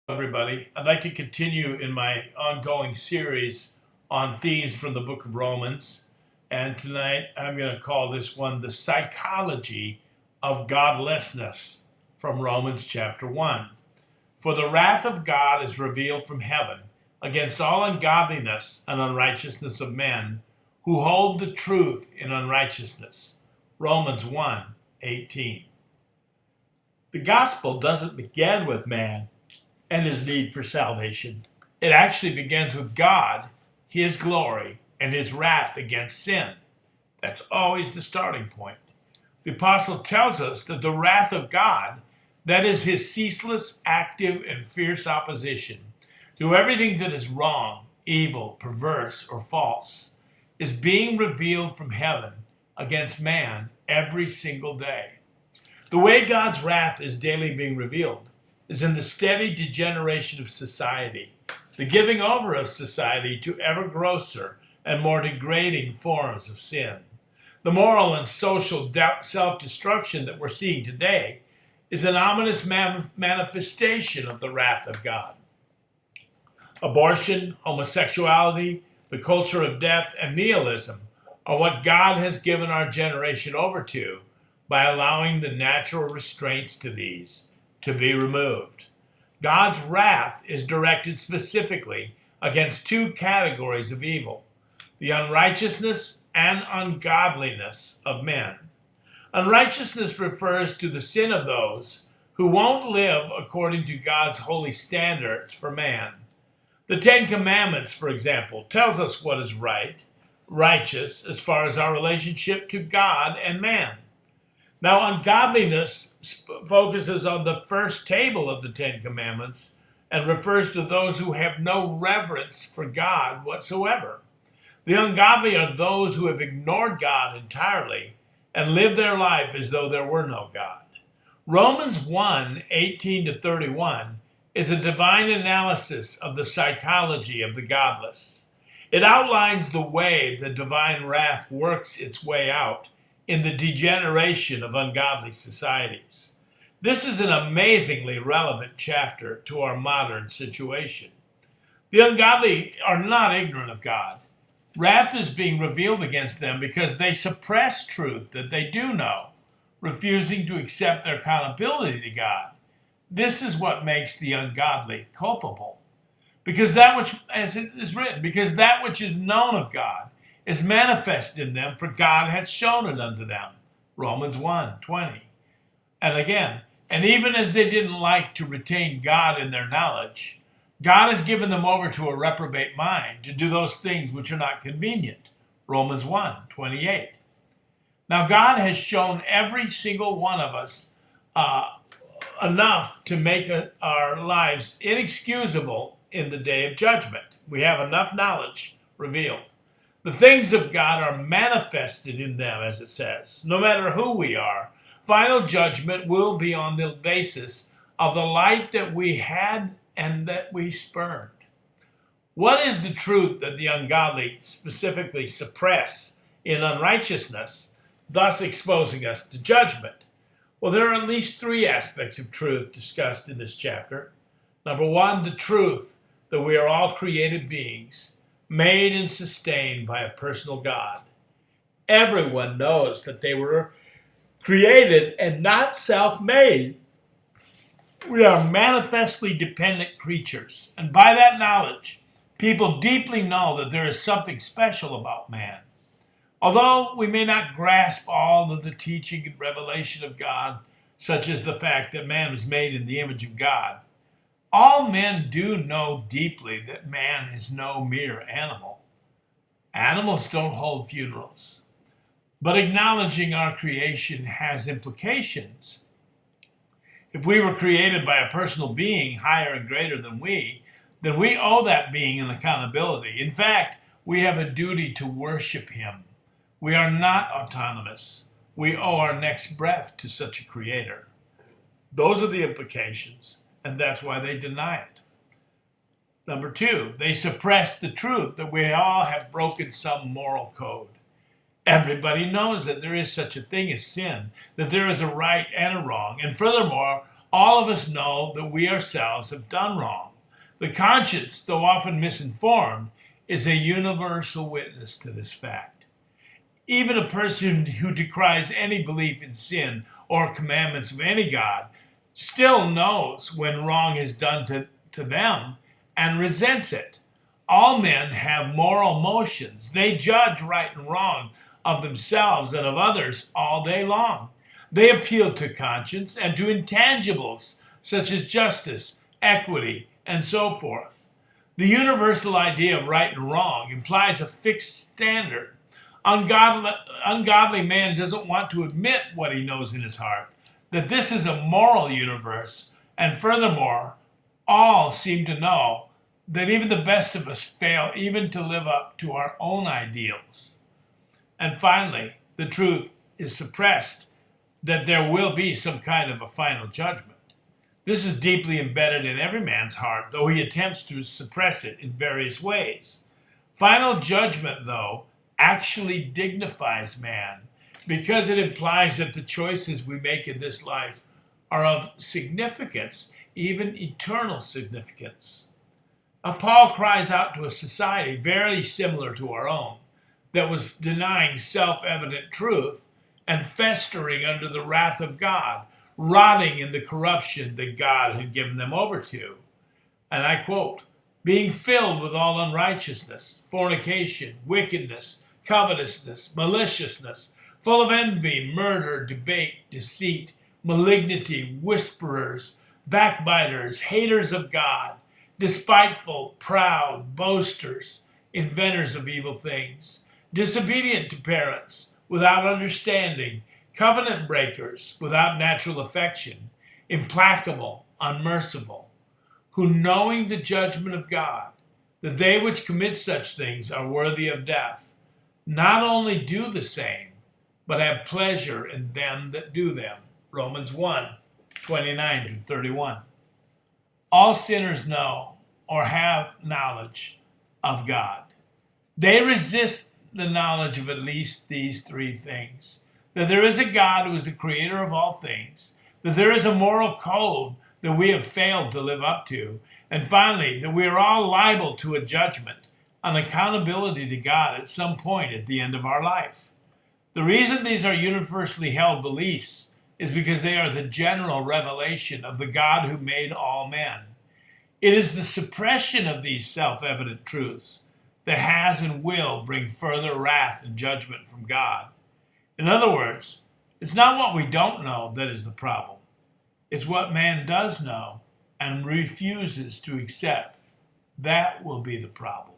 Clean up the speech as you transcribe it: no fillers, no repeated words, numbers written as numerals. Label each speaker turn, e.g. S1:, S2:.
S1: Everybody. I'd like to continue in my ongoing series on themes from the book of Romans. And tonight I'm going to call this one The Psychology of Godlessness from Romans chapter 1. For the wrath of God is revealed from heaven against all ungodliness and unrighteousness of men who hold the truth in unrighteousness. Romans 1:18. The gospel doesn't begin with man and his need for salvation. It actually begins with God, his glory, and his wrath against sin. That's always the starting point. The apostle tells us that the wrath of God, that is his ceaseless, active, and fierce opposition to everything that is wrong, evil, perverse, or false, is being revealed from heaven against man every single day. The way God's wrath is daily being revealed is in the steady degeneration of society, the giving over of society to ever grosser and more degrading forms of sin. The moral and social self-destruction that we're seeing today is an ominous manifestation of the wrath of God. Abortion, homosexuality, the culture of death, and nihilism are what God has given our generation over to by allowing the natural restraints to these to be removed. God's wrath is directed specifically against two categories of evil: the unrighteousness and ungodliness of men. Unrighteousness refers to the sin of those who won't live according to God's holy standards for man. The Ten Commandments, for example, tells us what is right, righteous as far as our relationship to God and man. Now, ungodliness focuses on the first table of the Ten Commandments and refers to those who have no reverence for God whatsoever. The ungodly are those who have ignored God entirely and live their life as though there were no God. Romans 1:18-31 is a divine analysis of the psychology of the godless. It outlines the way the divine wrath works its way out in the degeneration of ungodly societies. This is an amazingly relevant chapter to our modern situation. The ungodly are not ignorant of God. Wrath is being revealed against them because they suppress truth that they do know, refusing to accept their accountability to God. This is what makes the ungodly culpable. Because that which, as it is written, because that which is known of God is manifested in them, for God hath shown it unto them. Romans 1:20. And again, and even as they didn't like to retain God in their knowledge, God has given them over to a reprobate mind to do those things which are not convenient. Romans 1:28. Now God has shown every single one of us enough to make our lives inexcusable in the day of judgment. We have enough knowledge revealed. The things of God are manifested in them, as it says. No matter who we are, final judgment will be on the basis of the light that we had and that we spurned. What is the truth that the ungodly specifically suppress in unrighteousness, thus exposing us to judgment? Well, there are at least three aspects of truth discussed in this chapter. Number one, the truth that we are all created beings, made and sustained by a personal God. Everyone knows that they were created and not self-made. We are manifestly dependent creatures, and by that knowledge, people deeply know that there is something special about man. Although we may not grasp all of the teaching and revelation of God, such as the fact that man was made in the image of God, all men do know deeply that man is no mere animal. Animals don't hold funerals. But acknowledging our creation has implications. If we were created by a personal being higher and greater than we, then we owe that being an accountability. In fact, we have a duty to worship him. We are not autonomous. We owe our next breath to such a creator. Those are the implications. And that's why they deny it. Number two, they suppress the truth that we all have broken some moral code. Everybody knows that there is such a thing as sin, that there is a right and a wrong, and furthermore, All of us know that we ourselves have done wrong. The conscience, though often misinformed, is a universal witness to this fact. Even a person who decries any belief in sin or commandments of any God still knows when wrong is done to them and resents it. All men have moral motions. They judge right and wrong of themselves and of others all day long. They appeal to conscience and to intangibles such as justice, equity, and so forth. The universal idea of right and wrong implies a fixed standard. Ungodly man doesn't want to admit what he knows in his heart, that this is a moral universe, and furthermore, all seem to know that even the best of us fail even to live up to our own ideals. And finally, the truth is suppressed that there will be some kind of a final judgment. This is deeply embedded in every man's heart, though he attempts to suppress it in various ways. Final judgment, though, actually dignifies man because it implies that the choices we make in this life are of significance, even eternal significance. Now, Paul cries out to a society very similar to our own that was denying self-evident truth and festering under the wrath of God, rotting in the corruption that God had given them over to. And I quote, being filled with all unrighteousness, fornication, wickedness, covetousness, maliciousness, full of envy, murder, debate, deceit, malignity, whisperers, backbiters, haters of God, despiteful, proud, boasters, inventors of evil things, disobedient to parents, without understanding, covenant breakers, without natural affection, implacable, unmerciful, who knowing the judgment of God, that they which commit such things are worthy of death, not only do the same, but have pleasure in them that do them. Romans 1:29-31. All sinners know or have knowledge of God. They resist the knowledge of at least these three things: that there is a God who is the creator of all things, that there is a moral code that we have failed to live up to, and finally, that we are all liable to a judgment, an accountability to God at some point at the end of our life. The reason these are universally held beliefs is because they are the general revelation of the God who made all men. It is the suppression of these self-evident truths that has and will bring further wrath and judgment from God. In other words, it's not what we don't know that is the problem. It's what man does know and refuses to accept. That will be the problem.